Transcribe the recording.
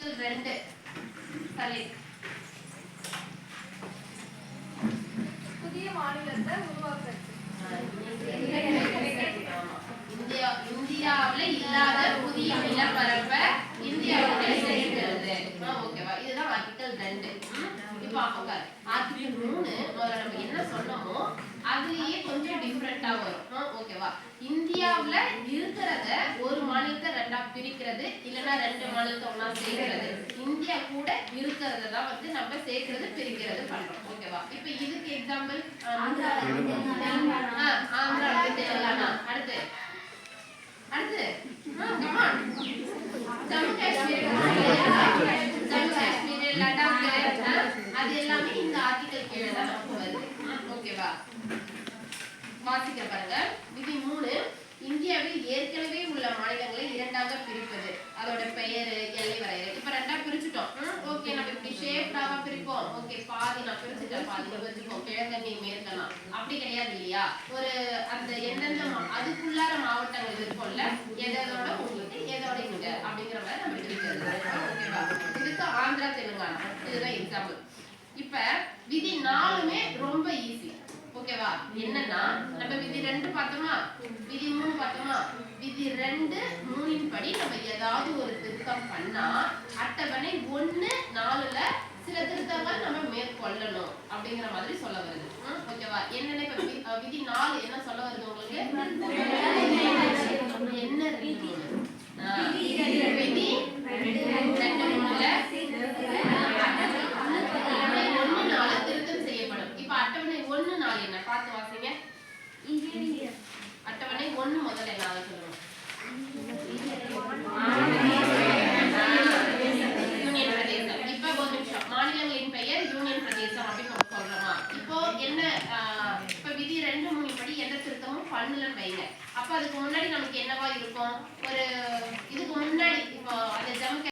2 சரி புதிய மாநிலத்தை உருவாக்குறது. இந்தியாவுல இல்லாத புதிய நிலப்பரப்பை இந்தியாவுடைய சேர்க்கிறது. ஓகேவா? இதுதான் ஆர்டிகல் 2. இப்போ ஆர்டிகல் 3 முதல்ல நம்ம என்ன சொன்னோமோ அதுலயே கொஞ்சம் டிஃபரெண்டா வரும். ஓகேவா? இந்தியாவுல இருக்கிறத ஒரு மாநிலத்தை ரெண்டா பிரிக்கிறது, இல்லைன்னா 2 மாநிலத்தை ஒன்னா சேர்க்கிறது. இந்தியா கூட இருக்கிறத தான் வந்து நம்ம சேர்க்கிறது பிரிக்கிறது பண்றோம். ஓகேவா? இப்போ இதுக்கு எக்ஸாம்பிள் ஆந்திரா, தெலுங்கானா. அடுத்து கமான் ஜம்மு காஷ்மீர், லடாக், அது எல்லாமே இந்த ஆர்டிகல் கீழே தான் நமக்கு வருது. ஓகேவா? வாசிக்க பாருங்க. விதி 3, இந்தியாவில் ஏற்கனவே உள்ள மாநிலங்களை இரண்டாக பிரிப்பது. அதோட பெயர், எல்லை வரையறை. இப்ப ரெண்டா பிரிச்சுட்டோம். ஓகே, நம்ம இப்படி ஷேப்டாவா பிரிப்போம். ஓகே, பாதி நான் பிரிச்சுட்டேன், பாதி வச்சுப்போம். கிழக்கண்ணி மேற்கலாம் அப்படி கிடையாது இல்லையா? ஒரு அந்த எந்தெந்த அதுக்குள்ளார மாவட்டங்கள் இருக்கும்ல, எதோட உங்களுக்கு எதோட இங்க அப்படிங்கிற மாதிரி நம்ம பிரிக்கிறது. ஓகேவா? இதுக்கு ஆந்திரா, தெலுங்கானா இதுதான் எக்ஸாம்பிள். இப்ப விதி 4மே ரொம்ப ஈஸி. ஓகேவா? என்னன்னா நம்ம விதி 2 பார்த்தோமா, விதி 3 பார்த்தோமா. விதி 2, 3 படி நம்ம ஏதாவது ஒரு திருத்தம் பண்ணா அட்டவணை 1, 4ல சில திருத்தங்கள் நம்ம மேற்கொள்ளணும் அப்படிங்கிற மாதிரி சொல்ல வருது. ஓகேவா? என்னன்னா இப்ப விதி 4 என்ன சொல்ல வருது உங்களுக்கு? என்ன விதி 2, 3ல திருத்தம் செய்யப்படும். இப்ப அட்டவணை 1, 4 என்ன பார்த்து வாசிங்க. அட்டவணை 1 முதல்ல என்ன சொல்லுங்க. யூனியன் பிரதேசம். இப்ப ஒரு நிமிஷம், மாநிலங்களின் பெயர் யூனியன் பிரதேசம் அப்படின்னு நம்ம சொல்றோமா? இப்போ என்ன இப்ப விதி 2, 3 படி எந்த திருத்தமும் பண்ணலன்னு வைங்க. அப்ப அதுக்கு முன்னாடி நமக்கு என்னவா இருக்கும்? ஒரு இதுக்கு முன்னாடி இப்போ அந்த ஜம்மு